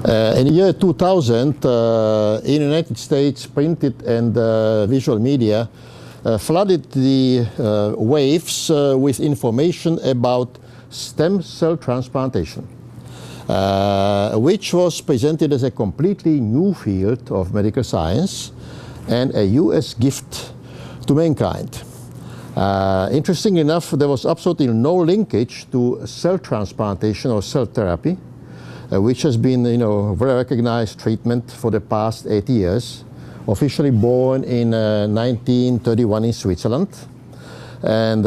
In the year 2000, in the United States, printed and visual media flooded the waves with information about stem cell transplantation, which was presented as a completely new field of medical science and a US gift to mankind. Interestingly enough, there was absolutely no linkage to cell transplantation or cell therapy, which has been, very recognized treatment for the past 80 years, officially born in 1931 in Switzerland. And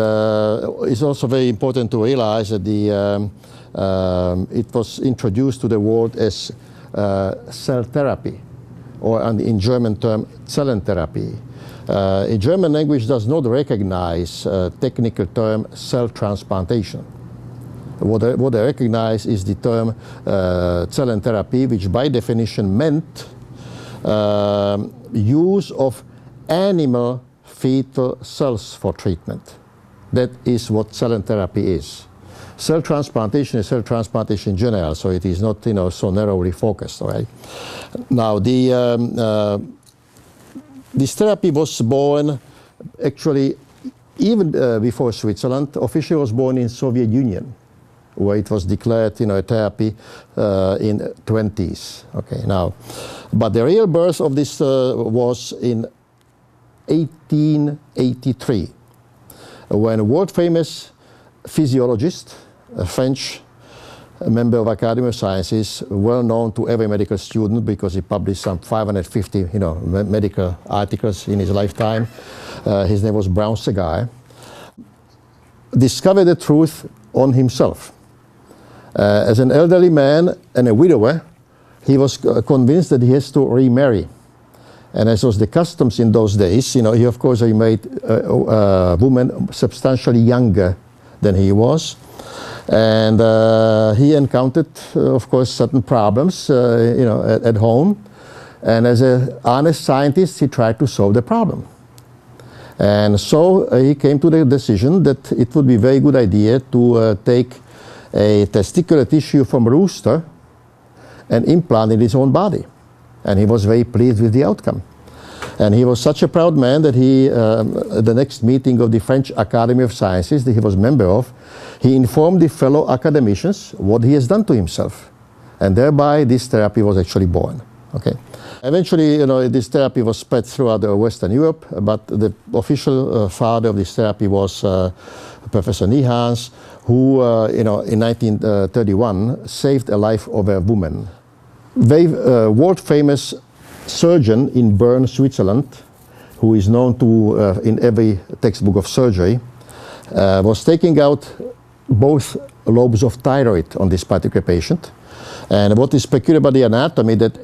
it's also very important to realize that it was introduced to the world as cell therapy, or in German term, Zellentherapie. In German language does not recognize technical term cell transplantation. What they recognize is the term Zellentherapie, which by definition meant use of animal fetal cells for treatment. That is what Zellentherapie is. Cell transplantation is cell transplantation in general, so it is not so narrowly focused. All right. Now this therapy was born actually even before Switzerland. Officially was born in Soviet Union, where it was declared a therapy in 20s. Okay, now, but the real birth of this was in 1883, when a world famous physiologist, a French member of Academy of Sciences, well known to every medical student because he published some 550 medical articles in his lifetime. His name was Brown-Séquard, discovered the truth on himself. As an elderly man and a widower, he was convinced that he has to remarry. And as was the customs in those days, he of course remarried a woman substantially younger than he was. And he encountered, of course, certain problems, at home. And as an honest scientist, he tried to solve the problem. And so he came to the decision that it would be a very good idea to take a testicular tissue from a rooster and implant in his own body. And he was very pleased with the outcome. And he was such a proud man that he, at the next meeting of the French Academy of Sciences that he was a member of, he informed the fellow academicians what he has done to himself. And thereby this therapy was actually born. Okay. Eventually, this therapy was spread throughout Western Europe, but the official father of this therapy was Professor Nihans, who, in 1931, saved the life of a woman. Very world-famous surgeon in Bern, Switzerland, who is known to in every textbook of surgery, was taking out both lobes of thyroid on this particular patient. And what is peculiar about the anatomy, that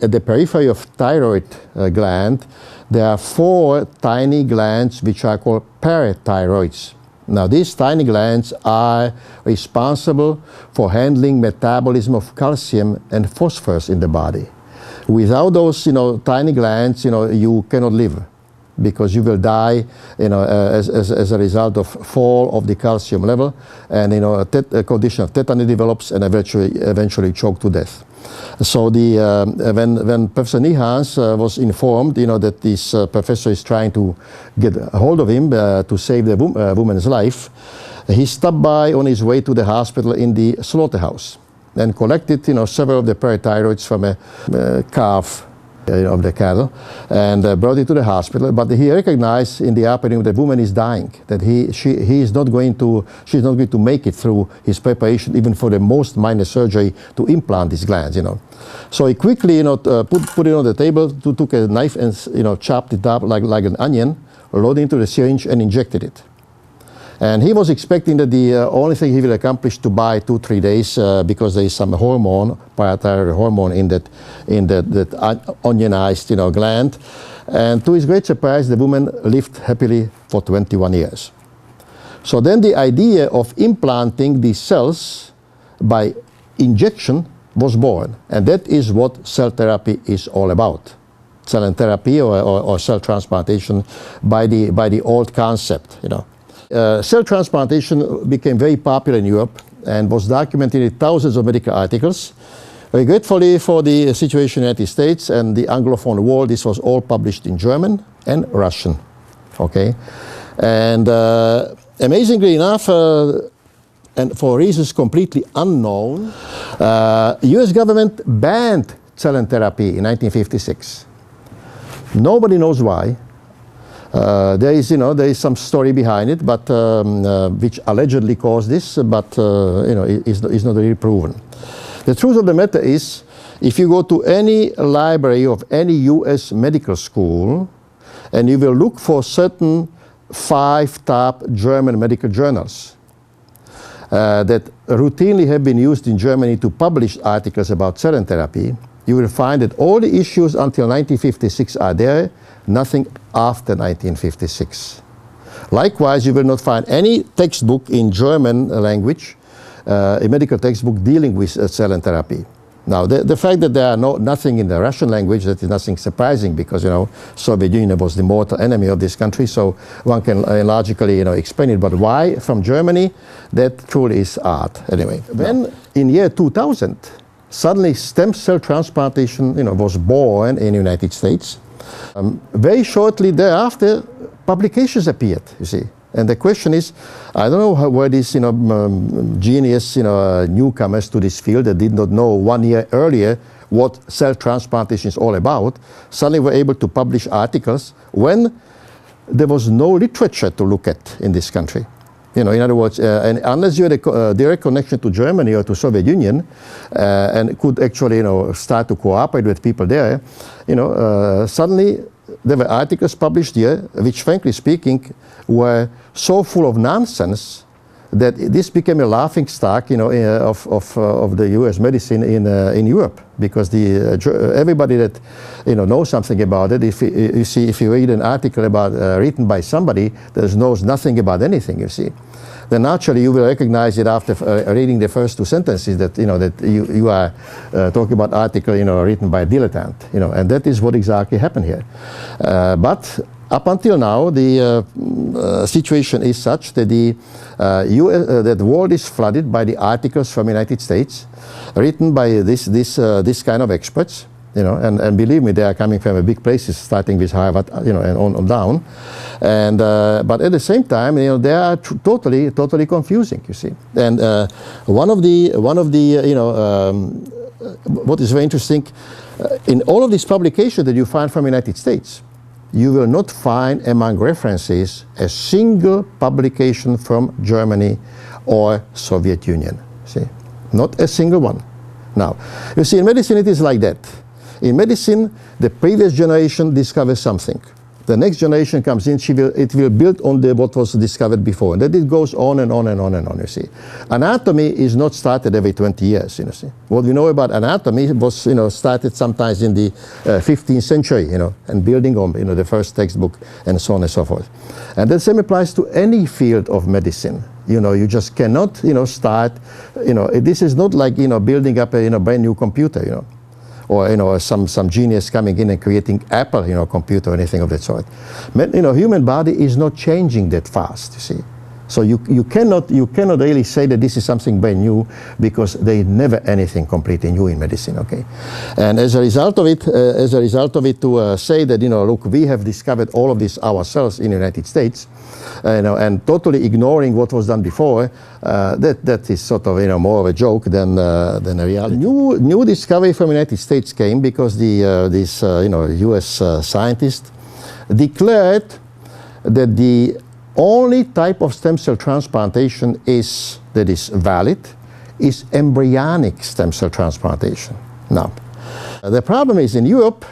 at the periphery of thyroid gland, there are 4 tiny glands which are called parathyroids. Now these tiny glands are responsible for handling metabolism of calcium and phosphorus in the body. Without those tiny glands, you cannot live, because you will die as a result of fall of the calcium level, and a condition of tetany develops and eventually choke to death. So when Professor Nihans was informed that this professor is trying to get a hold of him to save the woman's life, he stopped by on his way to the hospital in the slaughterhouse and collected several of the parathyroids from a calf of the cattle, and brought it to the hospital. But he recognized in the operating room that the woman is dying, that she's not going to make it through his preparation, even for the most minor surgery to implant these glands. So he quickly put it on the table, took a knife and chopped it up like an onion, loaded it into the syringe and injected it. And he was expecting that the only thing he will accomplish to buy 2-3 days, because there is some hormone, parathyroid hormone in that onionized gland. And to his great surprise, the woman lived happily for 21 years. So then the idea of implanting these cells by injection was born. And that is what cell therapy is all about. Zellentherapie or cell transplantation by the old concept, Cell transplantation became very popular in Europe and was documented in thousands of medical articles, Regretfully for the situation in the United States and the Anglophone world, this was all published in German and Russian. Okay, and amazingly enough, and for reasons completely unknown, U.S. government banned cell therapy in 1956. Nobody knows why. There is some story behind it, but which allegedly caused this, but is not really proven. The truth of the matter is, if you go to any library of any U.S. medical school, and you will look for certain 5 top German medical journals that routinely have been used in Germany to publish articles about cell therapy, you will find that all the issues until 1956 are there, nothing after 1956. Likewise, you will not find any textbook in German language, a medical textbook dealing with cell therapy. Now, the fact that there are nothing in the Russian language, that is nothing surprising, because, Soviet Union was the mortal enemy of this country, so one can logically, explain it. But why from Germany? That truly is art. Anyway, then in year 2000, suddenly stem cell transplantation, was born in the United States. Very shortly thereafter, publications appeared, you see. And the question is, I don't know where these genius newcomers to this field that did not know 1 year earlier what cell transplantation is all about, suddenly were able to publish articles when there was no literature to look at in this country. In other words, and unless you had a direct connection to Germany or to Soviet Union and could actually start to cooperate with people there, suddenly there were articles published here which, frankly speaking, were so full of nonsense that this became a laughing stock, of the U.S. medicine in Europe, because everybody that knows something about it, if you read an article written by somebody that knows nothing about anything, you see, then naturally you will recognize it after reading the first 2 sentences that you are talking about article written by a dilettante, and that is what exactly happened here. But up until now, the situation is such that that the world is flooded by the articles from the United States, written by this kind of experts, and believe me, they are coming from big places, starting with Harvard, and on down. And but at the same time, they are totally confusing, you see. And one of the what is very interesting, in all of these publications that you find from the United States, you will not find among references a single publication from Germany or Soviet Union. See, not a single one. Now, you see, in medicine it is like that. In medicine, the previous generation discovers something. The next generation comes in, it will build on what was discovered before. And then it goes on and on and on and on, you see. Anatomy is not started every 20 years, you see. What we know about anatomy was, started sometimes in the 15th century, and building on, the first textbook and so on and so forth. And the same applies to any field of medicine. You just cannot, start, this is not like, building up a, brand new computer, or some genius coming in and creating Apple, computer or anything of that sort. But, human body is not changing that fast, you see. So you cannot really say that this is something brand new, because there is never anything completely new in medicine, okay? And as a result of it, to say that, look, we have discovered all of this ourselves in the United States, and totally ignoring what was done before, that is sort of, more of a joke than a reality. New discovery from the United States came because this U.S. scientist declared that the only type of stem cell transplantation that is valid is embryonic stem cell transplantation. Now, the problem is in Europe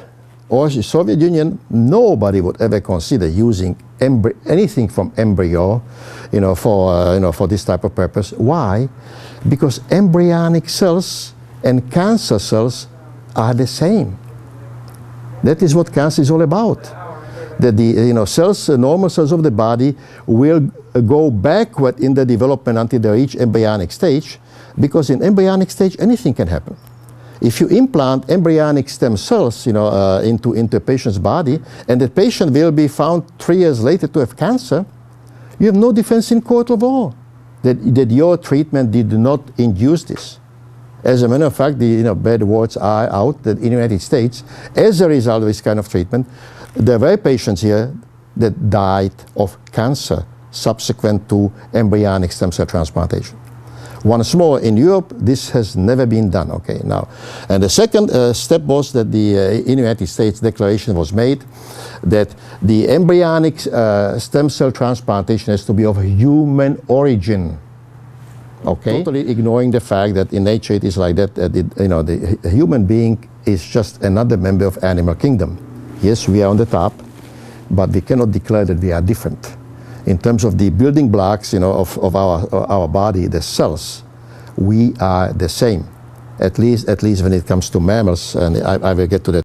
or the Soviet Union, nobody would ever consider using anything from embryo, for this type of purpose. Why? Because embryonic cells and cancer cells are the same. That is what cancer is all about. That the cells, normal cells of the body, will go backward in the development until they reach embryonic stage, because in embryonic stage anything can happen. If you implant embryonic stem cells, into a patient's body, and the patient will be found 3 years later to have cancer, you have no defense in court of law that your treatment did not induce this. As a matter of fact, the bad words are out that in the United States, as a result of this kind of treatment, there were patients here that died of cancer subsequent to embryonic stem cell transplantation. Once more, in Europe, this has never been done. Okay, now, and the second step was that in the United States declaration was made that the embryonic stem cell transplantation has to be of human origin. Okay, totally ignoring the fact that in nature it is like that. The human being is just another member of animal kingdom. Yes, we are on the top, but we cannot declare that we are different. In terms of the building blocks, of our body, the cells, we are the same. At least when it comes to mammals, and I will get to that.